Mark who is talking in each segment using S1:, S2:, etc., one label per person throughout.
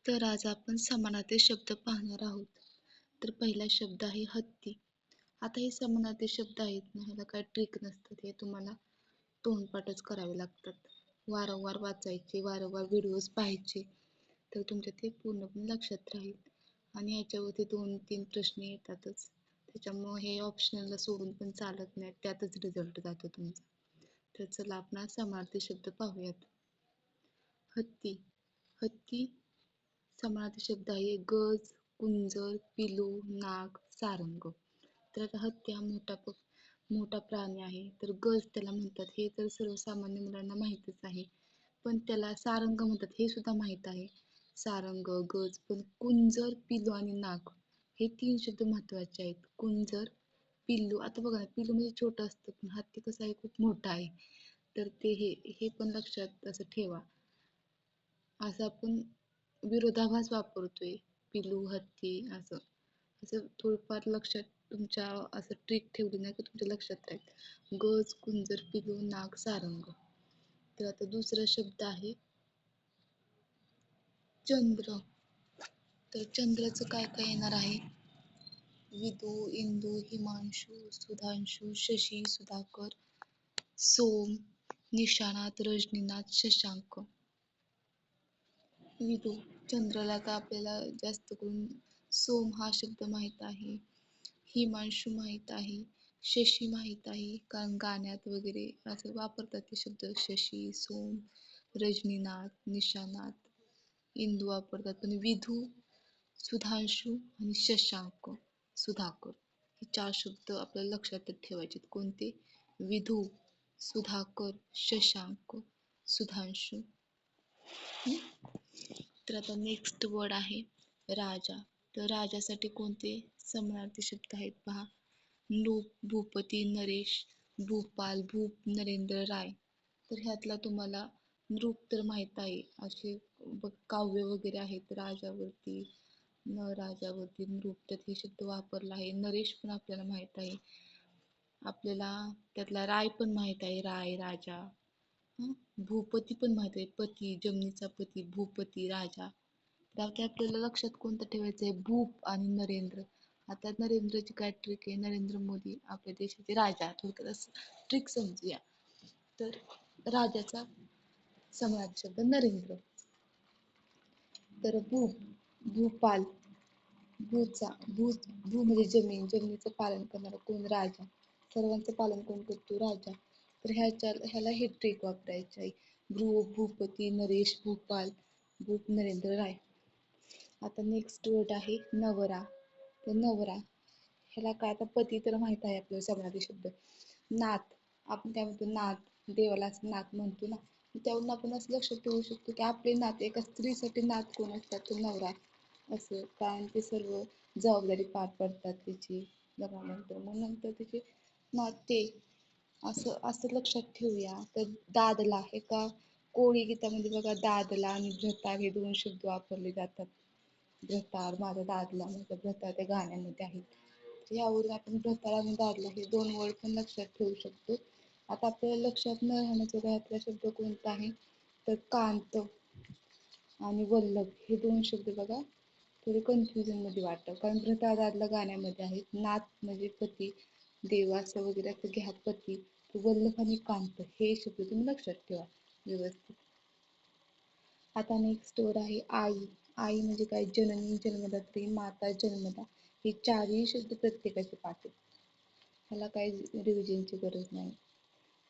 S1: तर आज आपण समानार्थी शब्द पाहणार आहोत. तर पहिला शब्द आहे हत्ती. आता हे समानार्थी शब्द आहेत ना, ह्याला काय ट्रिक नसतात. हे तुम्हाला तोंडपाठच करावे लागतात. वारंवार वाचायचे, वारंवार व्हिडिओज पाहायचे, तर तुमच्या ते पूर्णपणे लक्षात राहील. आणि याच्यावरती 2-3 प्रश्न येतातच. त्याच्यामुळे हे ऑप्शनलला सोडून पण चालत नाही. त्यातच रिझल्ट जातो तुमचा. तर चला आपण आज समानार्थी शब्द पाहूयात. हत्ती. हत्ती समानार्थी शब्द आहे गज, कुंजर, पिलू, नाग, सारंग. तर आता हत्ती हा मोठा प्राणी आहे. तर गज त्याला म्हणतात, हे तर सर्वसामान्य मुलांना माहीतच आहे. पण त्याला सारंग म्हणतात, हे सुद्धा माहीत आहे. सारंग, गज, पण कुंजर, पिलू आणि नाग हे 3 शब्द महत्त्वाचे आहेत. कुंजर, पिल्लू, आता बघा ना, पिल्लू म्हणजे छोटं असतं, पण हत्ती कसं आहे, खूप मोठा आहे. तर ते हे पण लक्षात असं ठेवा. असं आपण विरोधाभास वापरतोय, पिलू, हत्ती असं. असं थोडंफार लक्षात तुमच्या असं ट्रिक ठेवली नाही की तुमच्या लक्षात राहील. गज, कुंजर, पिलू, नाग, सारंग. तर आता दुसरा शब्द आहे चंद्र. तर चंद्राचं काय काय येणार आहे? विदू, इंदू, हिमांशू, सुधांशू, शशी, सुधाकर, सोम, निशानात, रजनीनाथ, शशांक. विदू, चंद्राला का आपल्याला जास्त करून सोम हा शब्द माहीत आहे, हिमांशू माहीत आहे, शशी माहीत आहे, कारण गाण्यात वगैरे असं वापरतात ते शब्द. शशी, सोम, रजनीनाथ, निशानाथ, इंदू वापरतात. पण विधू, सुधांशू आणि शशांक, सुधाकर हे 4 शब्द आपल्याला लक्षात ठेवायचे. कोणते? विधू, सुधाकर, शशांक, सुधांशू. तर आता नेक्स्ट वर्ड आहे राजा. तर राजासाठी कोणते समानार्थी शब्द आहेत पहा. नृप, भूपती, नरेश, भूपाल, भूप, नरेंद्र, राय. तर ह्यातला तुम्हाला नृप तर माहीत आहे, असे काव्य वगैरे आहेत राजावरती, राजावरती नृप, तर हे शब्द वापरला आहे. नरेश पण आपल्याला माहीत आहे. आपल्याला त्यातला राय पण माहीत आहे, राय, राजा. भूपती पण माहित आहे, पती, जमिनीचा पती, भूपती, राजा. त्यात आपल्याला लक्षात कोणतं ठेवायचं आहे? भूप आणि नरेंद्र. आता नरेंद्रची काय ट्रिक आहे? नरेंद्र मोदी आपल्या देशाचे राजा, थोडक्यात असं ट्रिक समजूया. तर राजाचा समानार्थी शब्द नरेंद्र. तर भूप, भूपाल, भू म्हणजे जमीन, जमिनीचं पालन करणारा कोण? राजा. सर्वांचं पालन कोण करतो? राजा. तर ह्याला हे ट्रिक वापरायचे आहे. भूपती, नरेश, भूपाल, भूप, नरेंद्र, राय. आता नेक्स्ट वर्ड आहे नवरा. तर नवरा ह्याला काय, आता पती तर माहित आहे आपल्याला समानार्थी शब्द. नाथ, आपण काय म्हणतो? नाथ, देवाला असं नाथ म्हणतो ना. त्यावरून आपण असं लक्षात ठेवू शकतो की आपले नाथ, एका स्त्रीसाठी नाथ कोण असतात? तर नवरा असं, कारण ते सर्व जबाबदारी पार पडतात त्याची लग्नानंतर. मग नंतर त्याचे नाते असं असं लक्षात ठेवूया. तर दादला, हे का कोळी गीतामध्ये बघा, दादला आणि भ्रतार हे 2 शब्द वापरले जातात. भ्रतार, माझा दादला, माझा भ्रतार त्या गाण्यामध्ये आहेत. तर यावरून आपण भ्रतार आणि दादला हे 2 वर्ड पण लक्षात ठेवू शकतो. आता आपल्याला लक्षात न राहण्याचा यातला शब्द कोणता आहे? तर कांत आणि वल्लभ हे 2 शब्द बघा थोडे कन्फ्युजन मध्ये वाटतं, कारण भ्रतार दादला गाण्यामध्ये आहेत. नाथ म्हणजे पती, देवाचं वगैरे असं घ्या पती. वल्लभ आणि कांत हे शब्द तुम्ही लक्षात ठेवा व्यवस्थित. आता नेक्स्ट वर्ड आहे आई. आई म्हणजे काय? जननी, जन्मदात्री, माता, जन्मदा. हे 4ही शब्द प्रत्येकाचे पाठ आहेत. ह्याला काही रिव्हिजनची गरज नाही.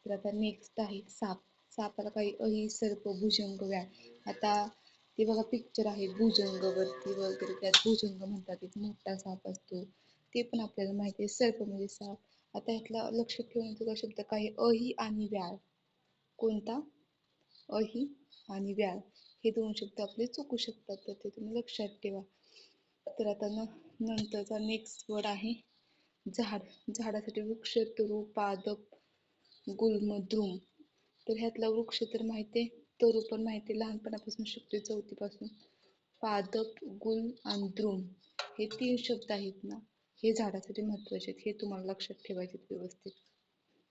S1: तर आता नेक्स्ट आहे साप. सापाला काही अही, सर्प, भुजंग, व्याळ. आता ते बघा पिक्चर आहे भुजंग वरती वगैरे, त्यात भुजंग म्हणतात, एक मोठा साप असतो, ते पण आपल्याला माहिती आहे. सर्प म्हणजे साप. आता ह्यातला लक्षात ठेवण्याचा शब्द काय? अही आणि व्याळ. कोणता? अही आणि व्याळ हे 2 शब्द आपले चुकू शकतात, तर ते तुम्ही लक्षात ठेवा. तर आता नंतरचा नेक्स्ट वर्ड आहे झाड. झाडासाठी वृक्ष, तरु, पादप, गुल्म, द्रुम. तर ह्यातला वृक्ष तर माहिती आहे, तरु पण माहिती आहे, लहानपणापासून शिकतो 4थी पासून. पादप, गुल आणि द्रुम हे 3 शब्द आहेत ना, हे झाडासाठी महत्वाचे आहेत. हे तुम्हाला लक्षात ठेवायचे व्यवस्थित.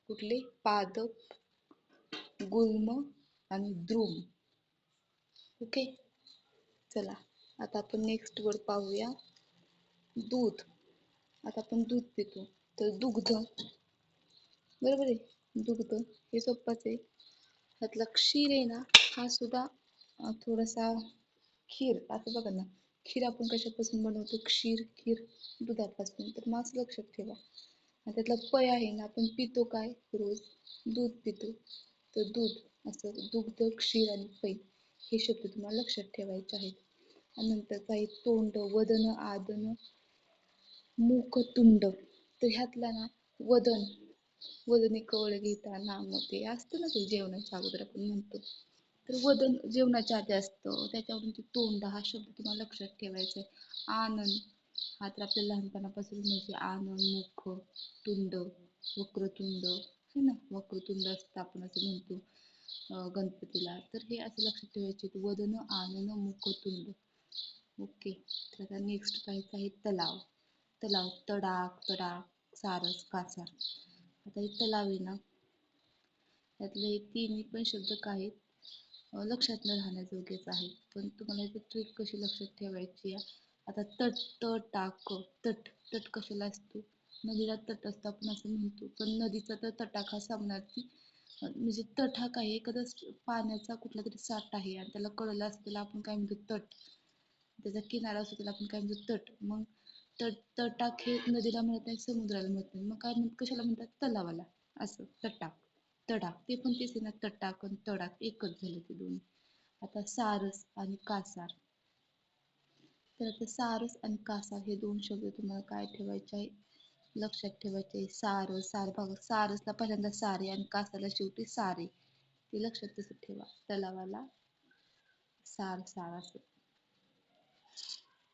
S1: कुठले? पादप, गुल्म आणि द्रुम. ओके, चला. आता आपण नेक्स्ट वर्ड पाहूया, दूध. आता आपण दूध पितो तर दुग्ध, बरोबर आहे. दुग्ध हे सोपंच आहे. त्यातला क्षीर आहे ना, हा सुद्धा थोडासा खीर, आता बघा ना, खीर आपण कशापासून बनवतो, क्षीर खीर दुधापासून. तर मग असं लक्षात ठेवा. आणि त्यातला पय आहे ना, आपण पितो काय रोज, दूध पितो. तर दूध, असं दुग्ध क्षीर आणि पै हे शब्द तुम्हाला लक्षात ठेवायचे आहेत. आणि नंतर काही तोंड, वदन, आदन, मुख, तुंड. तर ह्यातला ना वदन, वदनी कवळ घेता नाम, ते असतं ना, ते जेवणाच्या अगोदर आपण म्हणतो. तर वदन जेवणाच्या आधी असतं, त्याच्यावरून ते तोंड हा शब्द तुम्हाला लक्षात ठेवायचा आहे. आनंद हा तर आपल्याला लहानपणापासून म्हणजे आनंद, मुख, तुंड, वक्रतुंड है ना, वक्रतुंड असतं आपण असं म्हणतो गणपतीला. तर हे असं लक्षात ठेवायचे, वदन, आनन, मुख, तुंड. ओके. तर आता नेक्स्ट पाहायचं आहे तलाव. तलाव, तडाख, तडाख, सारस, कासार. आता हे तलाव आहे ना, त्यातले हे तिन्ही पण शब्द काही लक्षात न राहण्याजोगेच आहे. पण तुम्हाला याची ट्रिक कशी लक्षात ठेवायची आहे. आता तट, तटाक, तट, तट कशाला असतो, नदीला तट असतो आपण असं म्हणतो. पण नदीचा तर तटाक हा सामनार्थी, म्हणजे तट हा काय, एखादा पाण्याचा कुठला तरी साठ आहे आणि त्याला कळलं असलेला आपण काय म्हणतो, तट. त्याचा किनारा असतो त्याला आपण काय म्हणतो, तट. मग तटाक हे नदीला म्हणत नाही, समुद्राला म्हणत नाही, मग काय कशाला म्हणतात, तलावाला. असं तटाक, तडाक, ते पण तेच आहे ना, तटाक आणि तडाक एकच झालं ते दोन्ही. आता सारस आणि कासार. तर आता सारस आणि कासार हे दोन शब्द तुम्हाला काय ठेवायचे आहे, लक्षात ठेवायचे आहे. सारस, सार बघा, सारसला पहिल्यांदा सारे आणि कासारला शेवटी सारे, ते लक्षात तसं ठेवा. तलावाला सार, सार असं.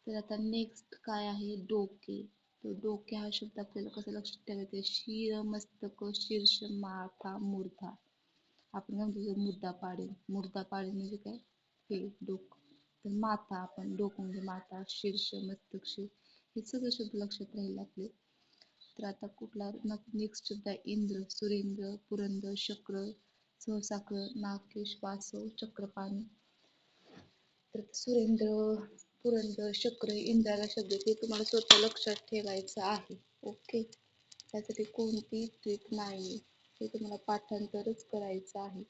S1: तर आता नेक्स्ट काय आहे, डोके. तर डोके हा शब्द आपल्याला कसं लक्षात ठेवायचं आहे, शिर, मस्तक, शीर्ष, माथा, मूर्धा. आपण काय म्हणतो, मुद्दा पाडे, मुर्दा पाडे म्हणजे काय, हे डोकं. तर माथा, आपण डोकं म्हणजे माथा, शीर्ष, मस्तक, शिर, हे सगळे शब्द लक्षात राहील आपले. तर आता कुठला नेक्स्ट शब्द आहे, इंद्र, सुरेंद्र, पुरंदर, शक्र, सहसाकर, नागेश, वासव, चक्रपाणी. तर सुरेंद्र, पुरंदर, शक्र, इंद्राला शब्द ते तुम्हाला स्वतः लक्षात ठेवायचं आहे. ओके. त्यासाठी कोणती ट्रिक नाही, हे तुम्हाला पाठांतरच करायचं आहे.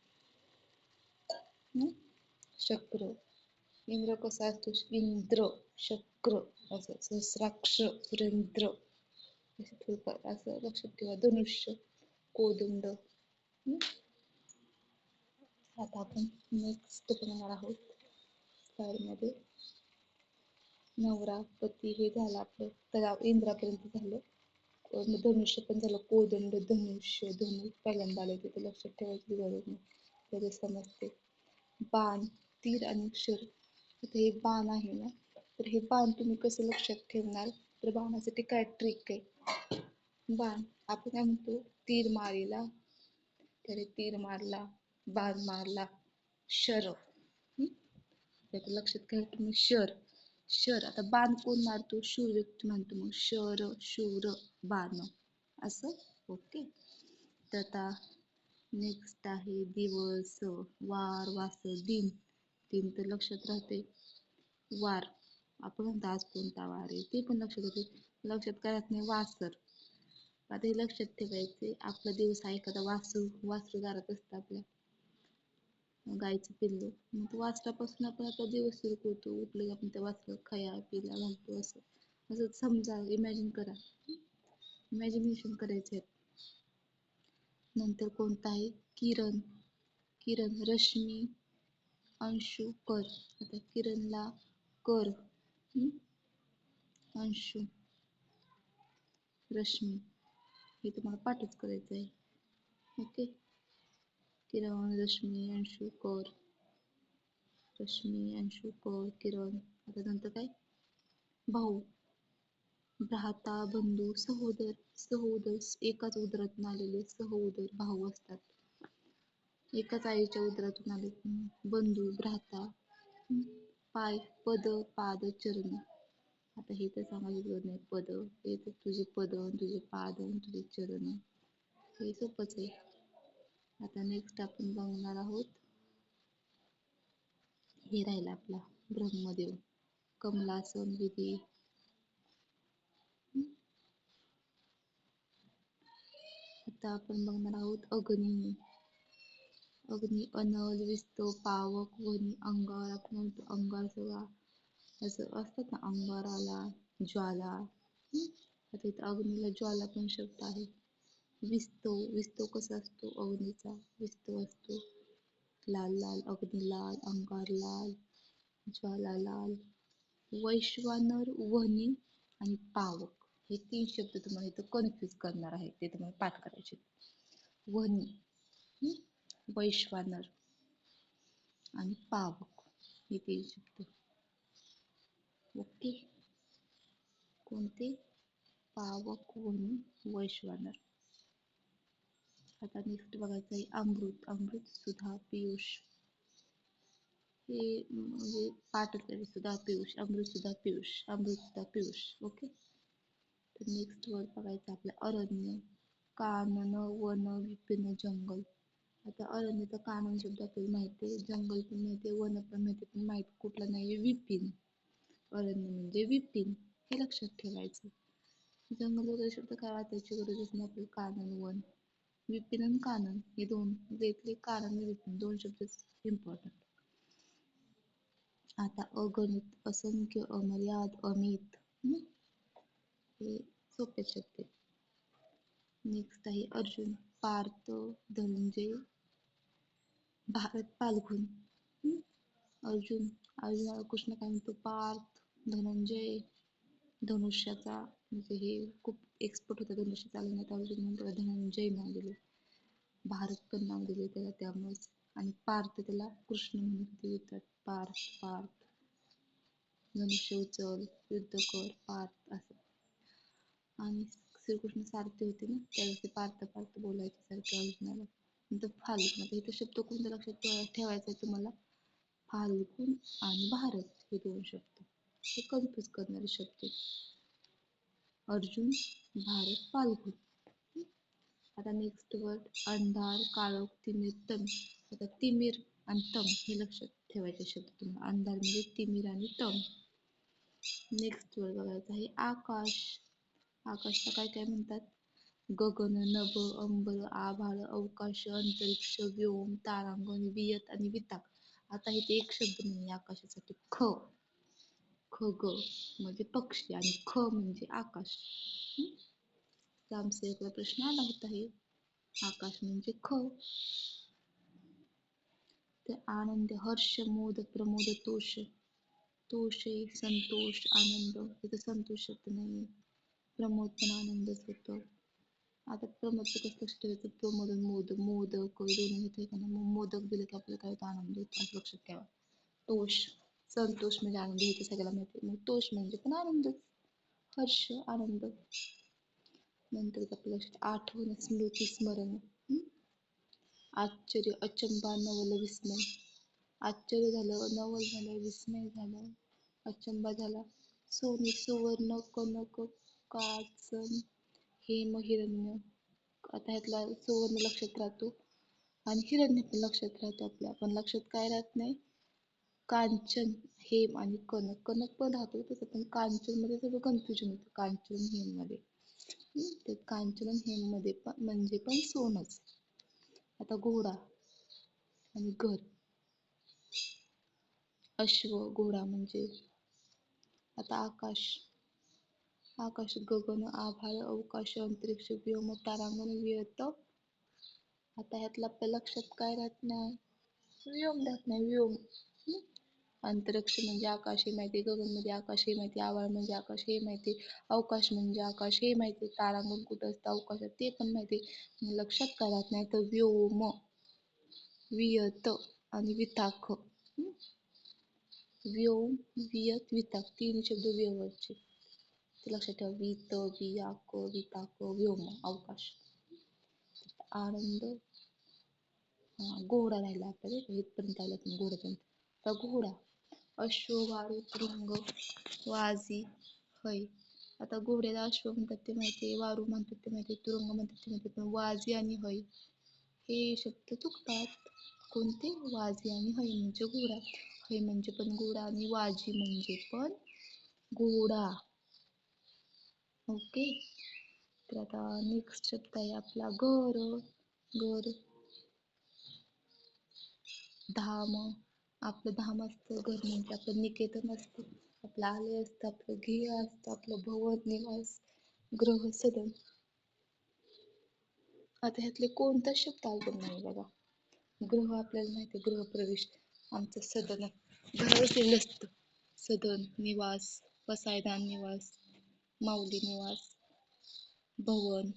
S1: शक्र, इंद्र कसा असतो, इंद्र, शक्र असं, सहस्राक्ष, सुरेंद्र असं लक्षात ठेवा. धनुष्य, कोदंड. आता आपण नेक्स्ट बनवणार आहोत स्लाइड मध्ये. नवरा, पती हे झालं आपलं, तलाव इंद्रापर्यंत झालं. धनुष्य पण झालं, कोदंड, धनुष्य, धनुष पहिल्यांदा आले, ते लक्षात ठेवायची गरज नाही, त्याचे समजते. बाण, तीर आणि शर. आता हे बाण आहे ना, तर हे बाण तुम्ही कसं लक्षात ठेवणार, तर बाणासाठी काय ट्रिक आहे. बाण आपण काय म्हणतो, तीर मारीला, त्याने तीर मारला, बाण मारला, शर. त्यात लक्षात घ्या तुम्ही, शर, शर. आता बाण कोण मारतो, शूर व्यक्ती म्हणतो, मग शर, शूर, बाण असं. ओके. तर आता नेक्स्ट आहे दिवस, वार, वास, दिन. दिन तर लक्षात राहते, वार आपण म्हणतो आज कोणता वार आहे, ते पण लक्षात होते. लक्षात काय राहत नाही, वासर. आता हे लक्षात ठेवायचे, आपला दिवस हा एखादा वासरू दारात असतं आपल्या, गायचं पिल्लू. मग तो वासरापासून आपण आपला दिवस सुरू करतो, उठलं की आपण त्या वासराला खाया पिला घालतो, असं असं समजा, इमॅजिन करा, इमॅजिनेशन करायचे. नंतर कोणता आहे, किरण, किरण, रश्मी, अंशु, कर. आता किरणला कर, अंशु, रश्मी, हे तुम्हाला पाठच करायचं आहे. ओके. किरण, रश्मी, अंशु, कर, रश्मी, अंशु, कर, किरण. आता नंतर काय, भाऊ, भ्राता, बंधू, सहोदर, सहोदर एकाच उदरातून आलेले सहोदर भाऊ असतात, एकाच आईच्या उदरातून आले. बंधू, भ्राता, पाय, पद, पाद, चरण. आता हे तर सांगायची गरज नाही, पद हे तर तुझे पद, तुझे पाद, तुझे चरण, हे सोपंच आहे. आता नेक्स्ट आपण बघणार आहोत, हे राहिलं आपला ब्रह्मदेव. कमलासन विधी. आता आपण बघणार आहोत अग्नी. अग्नी अनल, विस्तो, पावक, वनी, अंगार. आपण म्हणतो अंगार सगळा असं असतात ना, अंगाराला ज्वाला. आता इथं अग्नीला ज्वाला पण शब्द आहे. विस्तो, विस्तो कसा असतो अग्नीचा? विस्तो असतो लाल लाल, अग्नी लाल, अंगार लाल, ज्वाला लाल. वैश्वानर, वनी आणि पावक हे 3 शब्द तुम्हाला इथं कन्फ्युज करणार आहे, ते तुम्हाला पाठ करायचे. वनी, वैश्वानर आणि पावक हे 3 शब्द. ओके. कोणते? पावक, वनी, वैश्वानर. आता नेक्स्ट बघायचं आहे अमृत. अमृत, सुधा, पियुष. हे म्हणजे पाठच आहे. सुधा, पियुष, अमृत, सुधा, पियुष, अमृत, सुधा, पियुष. ओके. तर नेक्स्ट वर्ड बघायचं आपलं अरण्य. कानन, वन, विपिन, जंगल. आता अरण्य तर कानन शब्द आपल्याला माहिती आहे, जंगल पण माहिती आहे, वन पण माहिती आहे, पण माहित कुठलं नाही विपिन. अरण्य म्हणजे विपिन, हे लक्षात ठेवायचं. जंगल वगैरे शब्द काय वाचायची गरजच नाही आपल्याला. कानन, वन, विपिन आणि कानन हे दोन, घेतले कानन आणि विपिन 2 शब्द इम्पॉर्टंट. आता अगणित, असंख्य, अमर्याद, अमित. हे सोपे शब्द आहेत. नेक्स्ट आहे अर्जुन, पार्थ, धनंजय, भारत, फाल्गुन. अर्जुन, अर्जुनाला कृष्ण काय म्हणतो? पार्थ. धनंजय, धनुष्याचा म्हणजे हे खूप एक्सपर्ट होता धनुष्य चालवण्यात, अर्जुन म्हणतो धनंजय नाव दिले. भारत पण नाव दिले त्याला त्यामुळेच. आणि पार्थ त्याला कृष्ण म्हणून देतात. पार्थ, पार्थ. धनुष्य उचल, युद्ध कर, पार्थ असं. आणि श्रीकृष्ण सारथी होते ना, त्यावेळेस ते पार्थ पार्थ बोलायचे सारखे अर्जुनाला. नंतर फाल्गुन. आता इथं शब्द कोणत्या लक्षात ठेवायचा आहे तुम्हाला? फाल्गुन आणि भारत हे 2 शब्द. हे कन्फ्युज करणारे शब्द. अर्जुन, भारत, फाल्गुन. आता नेक्स्ट वर्ड अंधार, काळोख, तिमिर, तम. आता तिमिर आणि तम हे लक्षात ठेवायचे शब्द तुम्हाला. अंधार म्हणजे तिमिर आणि तम. नेक्स्ट वर्ड बघायचा आहे आकाश. आकाशला काय काय म्हणतात? गगन, नभ, अंबर, आभाळ, अवकाश, अंतरिक्ष, व्योम, तारांगण, वियत आणि विताक. आता इथे एक शब्द नाही आकाशासाठी, ख. खग म्हणजे पक्षी आणि ख म्हणजे आकाश. ग्रामसेवकला प्रश्न आला होता हे. आकाश म्हणजे ख. तर आनंद, हर्ष, मोद, प्रमोद, तोष. तोष आहे संतोष, आनंद. इथं संतोष शब्द नाही. प्रमोद पण आनंदच होतं. आता प्रमोदचं कसं लक्ष ठेवायचं? प्रमोद, मोदक, मोदक दोन्ही येते का ना, मग मोदक दिले की आपल्याला काय होतं? आनंद होतो, असं लक्षात ठेवा. तोष, संतोष म्हणजे आनंद, हे सगळ्याला माहिती. मग तोष म्हणजे पण आनंदच. हर्ष, आनंद. नंतर आपल्या लक्षात आठवण, स्मृती, स्मरण. आश्चर्य, अचंबा, नवल, विस्मय. आश्चर्य झालं, नवल झालं, विस्मय झालं, अचंबा झाला. सोने, सुवर्ण, कनक, काच, हेम, हिरण्य. आता ह्यातला सुवर्ण लक्षात राहतो आणि हिरण्य पण लक्षात राहतो आपल्या. पण लक्षात काय राहत नाही? कांचन, हेम आणि कनक. कनक पण राहतो तसं, पण कांचन मध्ये थोडं कन्फ्युजन होतं. कांचन, हेम मध्ये. ते कांचन आणि हेम मध्ये पण म्हणजे पण सोनच. आता घोडा आणि घर. अश्व, घोडा म्हणजे. आता आकाश. आकाश, गगन, आभाळ, अवकाश, अंतरिक्ष, व्योम, तारांगण, वियत. आता ह्यातलं आपल्या लक्षात काय राहत नाही? व्योम राहत नाही, व्योम. अंतरिक्ष म्हणजे आकाश हे माहिती, गगन म्हणजे आकाश हे माहिती, आभाळ म्हणजे आकाश हे माहिती, अवकाश म्हणजे आकाश हे माहिती, तारांगण कुठं असतं अवकाशात ते पण माहिती. लक्षात काय राहत नाही तर व्योम, वियत आणि विताख. व्योम, वियत, विताक 3 शब्द व्यवहारचे. ते लक्षात ठेवा. वित, वियाक, विताक, व्योम, अवकाश. आनंद, घोडा राहिला आपल्याला, इथपर्यंत आला तुम्ही घोड्यापर्यंत. तर घोडा, अश्व, वारू, तुरंग, वाजी, हय. आता घोड्याला अश्व म्हणतात ते माहिती, वारू म्हणतात ते माहिती, तुरंग म्हणतात ते माहिती, पण वाजी आणि हय हे शब्द चुकतात. कोणते? वाजी आणि हय म्हणजे घोडा. हय म्हणजे पण घोडा आणि वाजी म्हणजे पण घोडा. ओके. तर आता नेक्स्ट शब्द आहे आपला घर. घर. धाम. आपलं धाम असतं, घर म्हणजे आपलं निकेतन असतं, आपलं आलय असतं, आपलं ध्येय असतं, आपलं भवन निवास ग्रह सदन. आता ह्यातले कोणताच शब्द अवघड नाही बघा. ग्रह आपल्याला माहिती आहे, गृहप्रवेश आमचं सदन घरावर नसतं. सदन निवास, पसायदान निवास, माऊली निवास, भवन.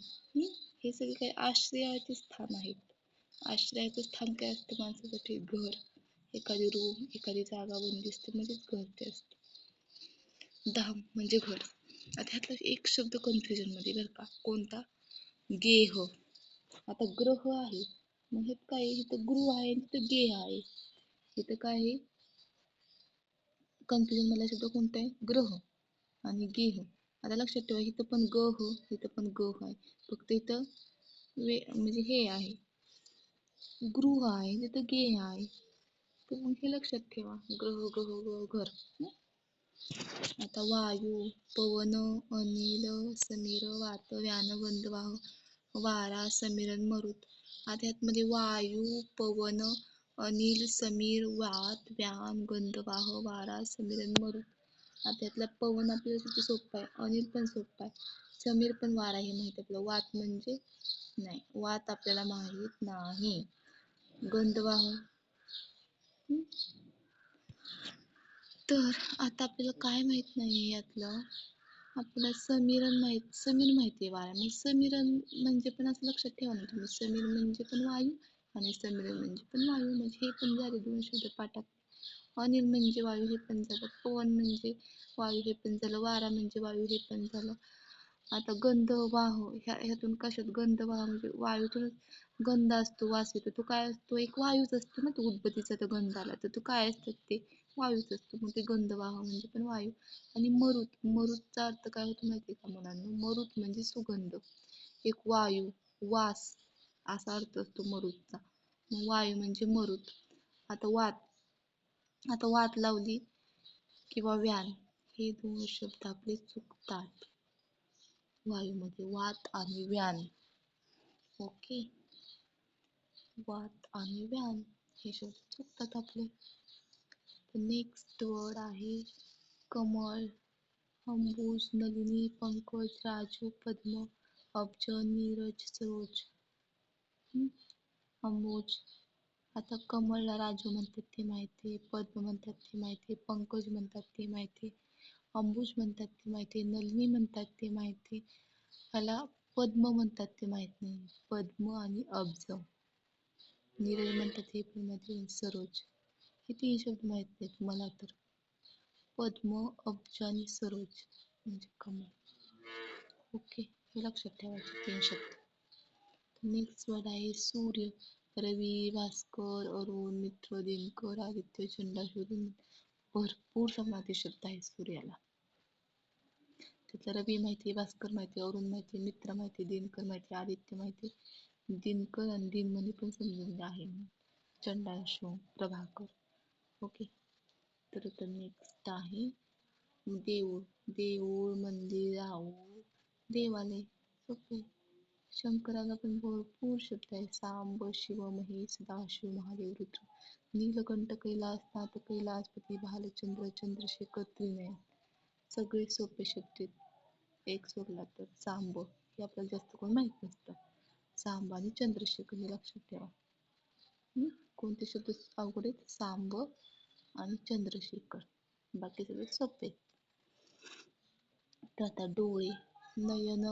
S1: हे सगळे काही आश्रयाचे स्थान आहेत. आश्रयाचं स्थान काय असतं माणसासाठी? घर. एखादी रूम, एखादी जागा बंदिस्त म्हणजेच घर ते असतं. धाम म्हणजे घर. आता ह्यातला एक शब्द कन्फ्युजन मध्ये बरं का, कोणता? गेह. आता ग्रह आहे, मग हे काय? इथं गृह आहे, इथं गेह आहे. इथं काय आहे कन्फ्युजन मला शब्द कोणता आहे? ग्रह आणि गेह. आता लक्षात ठेवा, इथं पण गह, इथं पण गह आहे, फक्त इथं म्हणजे हे आहे गृह आहे, तिथं गेह आहे. तर मग हे लक्षात ठेवा, ग्रह गह गह घर. आता वायू, पवन, अनिल, समीर, वात, व्यान, गंधवाह, वारा, समीरण, मरुत. आता यातमध्ये वायू, पवन, अनिल, समीर, वात, व्यान, गंधवाह, वारा, समीरण, मरुत. आता यातला पवन आपल्याला किती सोपा आहे, अनिल पण सोपा आहे, समीर पण वारा हे माहित आपलं. वात म्हणजे नाही, वात आपल्याला माहित नाही. गंधवाह. तर आता आपल्याला काय माहित नाही यातलं, आपल्याला समीर माहिती आहे वारा. मग समीरण म्हणजे पण असं लक्षात ठेवा ना तुम्ही, समीर म्हणजे पण वायू आणि समीरण म्हणजे पण वायू, म्हणजे हे पण झाले दोन शब्द पाठात. अनिल म्हणजे वायू हे पण झालं, पवन म्हणजे वायू हे पण झालं, वारा म्हणजे वायू हे पण झालं. आता गंध वाह, ह्यातून कशात गंध वाह म्हणजे वायूतून गंध असतो, वास येतो, तो काय असतो? एक वायूच असतो ना. तो उदबत्तीचा तर गंध आला तर तो काय असतं? ते वायूच असतो, मग ते गंधवाह म्हणजे पण वायू. आणि मरुत, मरुतचा अर्थ काय होतो माहिती आहे का मुलांनो? मरुत म्हणजे सुगंध, एक वायू, वास असा अर्थ असतो मरुतचा. वायू म्हणजे मरुत. आता वात लावली किंवा व्यान, हे दोन शब्द आपले चुकतात वायूमध्ये, वात आणि व्यान. ओके, वात आणि व्यान हे शब्द चुकतात आपले. नेक्स्ट वर्ड आहे कमळ, अंबुज, नलिनी, पंकज, राजू, पद्म, अब्ज, नीरज, सरोज. अंबुज. आता कमळला राजू म्हणतात ते माहिती आहे, पद्म म्हणतात ते माहिती आहे, पंकज म्हणतात ते माहिती आहे, अंबुज म्हणतात ते माहिती आहे, नलिनी म्हणतात ते माहिती आहे. ह्याला पद्म म्हणतात ते माहित नाही. पद्म आणि अब्ज. नीरज म्हणतात हे पण माहिती आहे, सरोज. हे तीन शब्द माहित नाहीत मला तर. पद्म, अब्ज आणि सरोज म्हणजे कमळ. ओके, हे लक्षात ठेवायचे तीन शब्द. नेक्स्ट वर्ड आहे सूर्य. रवी, भास्कर, अरुण, मित्र, दिनकर, आदित्य, चंद्र, सूर्य. भरपूर समाधी शब्द आहे सूर्याला. त्यातला रवी माहिती, भास्कर माहिती, अरुण माहिती, मित्र माहिती, दिनकर माहिती, आदित्य माहिती. दिनकर आणि दिनमणी पण समजून आहे. चंडांशू, प्रभाकर. ओके, तर नेक्स्ट आहे देऊळ. देऊळ, मंदिर, राऊळ, देवालय. ओके. शंकराला पण भरपूर शब्द आहे, सांब, शिव, महेश, सदाशिव, महादेव, रुद्र, नीलकंठ, कैलास, नाथ, कैलासपती, भालचंद्र, चंद्रशेखर, त्रिनयन. सगळे सोपे शब्द आहेत, एक सोडला तर सांब, हे आपल्याला जास्त कोण माहित नसतं. सांब आणि चंद्रशेखर हे लक्षात ठेवा. कोणते शब्द अवघड आहेत? सांब आणि चंद्रशेखर, बाकी सगळे सोपे. तर आता डोळे, नयन,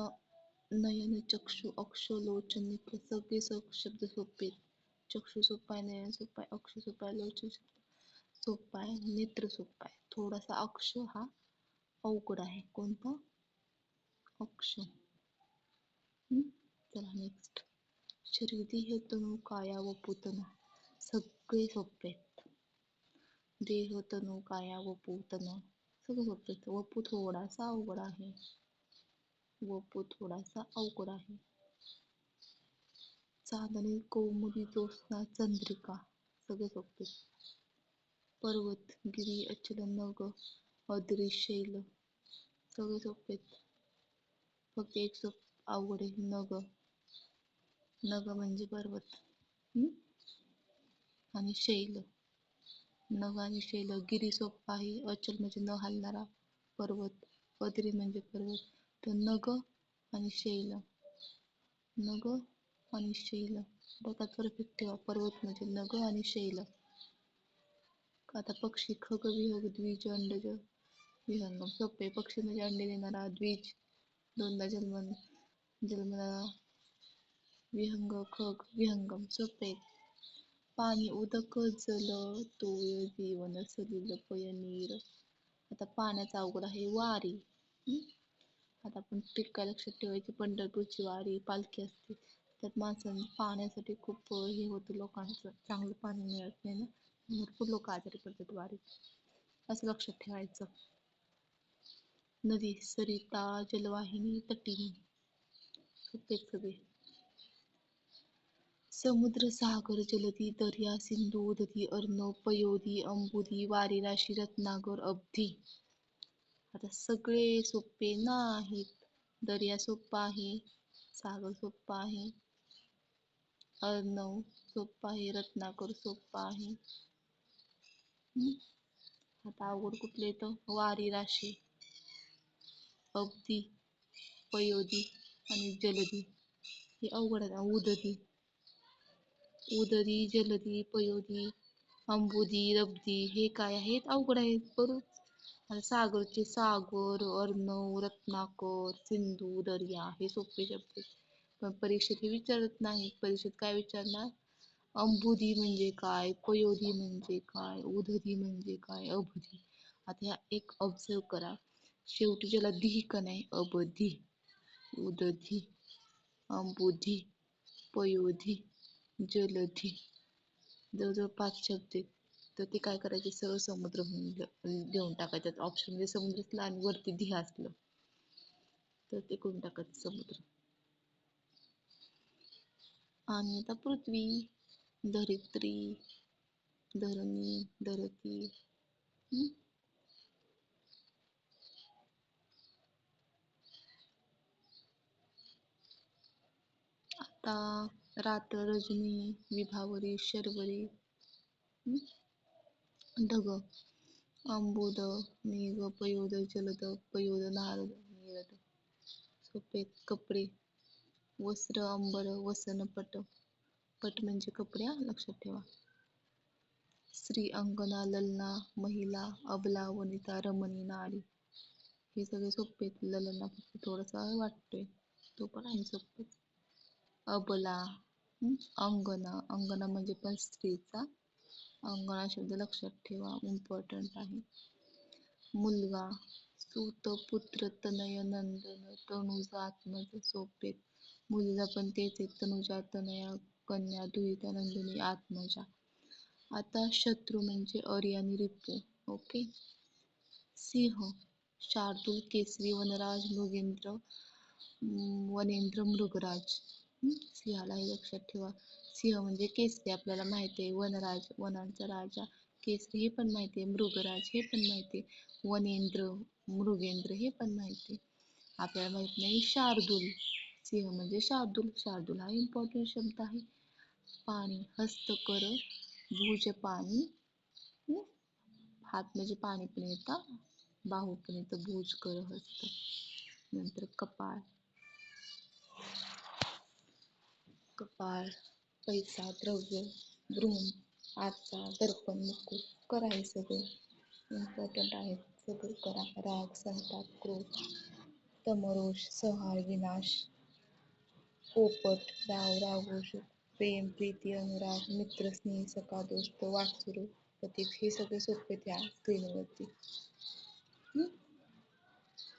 S1: नयन, चक्षु, अक्ष, लोचन, नेत्र, सगळे शब्द सोपे आहेत. चक्षु सोपा आहे, नयन सोपा आहे, अक्ष सोपा आहे, लोचन सोपा आहे, नेत्र सोपा आहे. थोडासा अक्ष हा अवघड आहे. कोणता? अक्ष. चला नेक्स्ट. शरीर, देह, तनु, काया व पूतना. सगळे सोपे आहेत. देह, तनु, काया व पूतना सगळं सोपे आहेत. वपू थोडासा अवघड आहे. वपू थोडासा अवघड आहे. चांदणे, कौमुदी, ज्योत्स्ना, चंद्रिका सगळे सोपे. पर्वत, गिरी, अचल, नग, अद्री, शैल सगळे सोपे आहेत. फक्त एक अवघड आहे, नग. नग म्हणजे पर्वत. आणि शैल. नग आणि शैल. गिरी सोपा आहे. अचल म्हणजे न हलणारा पर्वत. बद्री म्हणजे पर्वत. तर नग आणि शैल. नग आणि शैल. डोक्यात परफेक्ट ठेवा. पर्वत म्हणजे नग आणि शैल. आता पक्षी. खग, विहग, द्विज, अंडज, विहंगम. सोपे. पक्षी म्हणजे अंडे देणारा. द्विज दोनदा जन्मणारा. विहंग, खग, विहंगम. सोपे. पाणी. उदक, जल, तोय, जीवन, सलिल, पयनीर. आता पाण्याचा अवघड आहे. वारी. आता आपण ट्रिक काय लक्षात ठेवायची. पंढरपूरची वारी, पालखी असते. त्यात माणसांनी पाण्यासाठी खूप हे होतं, लोकांचं चांगलं पाणी मिळत नाही ना, भरपूर लोक आजारी पडतात वारीत. असं लक्षात ठेवायचं. नदी. सरिता, जलवाहिनी, तटिनी. सोपे सगळे. समुद्र, सागर, जलधी, दर्या, सिंधू, उदधी, अर्णव, पयोधी, अंबुधी, वारी, राशी, रत्नागर, अब्धी. आता सगळे सोपे नाहीत. दर्या सोपा आहे, सागर सोपा आहे, अर्णव सोपा आहे, रत्नाकर सोपा आहे. आता अवघड कुठले येतं. वारी, राशी, अब्धी, पयोधी आणि जलधी. हे अवघड आहे. उदधी. उदधी, जलधी, पयोधी, अंबुधी, रब्धी. हे काय आहेत. अवघड आहेत बरोबर. सागरचे सागर, अर्णव, रत्नाकर, सिंधू, दर्या. हे सोपे शब्द. पण परीक्षेत हे विचारत नाही. परीक्षेत काय विचारणार. अंबुधी म्हणजे काय, पयोधी म्हणजे काय, उदधी म्हणजे काय, अबधी. आता ह्या एक ऑब्झर्व करा. शेवटी ज्याला धी का नाही. अबधी, उदधी, अंबुधी, पयोधी, जलधी. जवळजवळ 5 शब्द आहेत. तर ते काय करायचे. सरळ समुद्र म्हणून देऊन टाकायचं. ऑप्शन मध्ये समुद्र असलं आणि वरती धी असलं तर ते करून टाकायचं समुद्र. आणि आता पृथ्वी, धरित्री, धरणी, धरती. आता रात्र, रजनी, विभावरी, शर्वरी. ढग. अंबुद, मेघ, पयोद, जलद, पयोद, नारद, नीरद. सोपे. कपडे. वस्त्र, अंबर, वसन, पट. पट म्हणजे कपडे, लक्षात ठेवा. स्त्री, अंगना, ललना, महिला, अबला, वनिता, रमणी, नारी. हे सगळे सोपे. ललना फक्त थोडासा वाटतोय, तो पण आहे सोपे. अबला, अंगना. अंगना म्हणजे पण स्त्रीचा. अंगणा शब्द लक्षात ठेवा, इम्पॉर्टंट आहे. मुलगा. सूत, पुत्र, तनय, नंदन, तनुजा, आत्मज. सोपे. मुलीला पण तेच आहे. तनुजा, तनया, कन्या, दुहिता, नंदिनी, आत्मजा. आता शत्रू म्हणजे अरी आणि रिपू. ओके. सिंह. शार्दूल, केसरी, वनराज, मृगेंद्र, वनेंद्र, मृगराज. सिंहाला हे लक्षात ठेवा. सिंह म्हणजे केसरी आपल्याला माहिती आहे. वनराज वनांचा राजा. केसरी हे पण माहिती आहे. मृगराज हे पण माहिती आहे. वनेंद्र, मृगेंद्र हे पण माहिती आहे. आपल्याला माहित नाही शार्दूल. सिंह म्हणजे शार्दूल. शार्दूल हा इम्पॉर्टंट शब्द आहे. पाणी. हस्तकर, भुज पाणी. हात म्हणजे पाणी पण येतं. बाहू पण येतं. भुज कर, हस्त. नंतर कपाळ. कपाळ, पैसा, द्रव्य, भ्रूण, आरसा, दर्पण, मुकुट. कर आहे सगळे इम्पॉर्टंट आहेत. सगळे करा. राग, संताप, क्रोध, तमरोष, संहार, विनाश, पोपट, राव, राघोष, प्रेम, प्रीती, अनुराग, मित्र, स्नेह, सखा, दोस्त, वाटसरू, प्रतीक. हे सगळे सोपे त्या स्क्रीनवरती.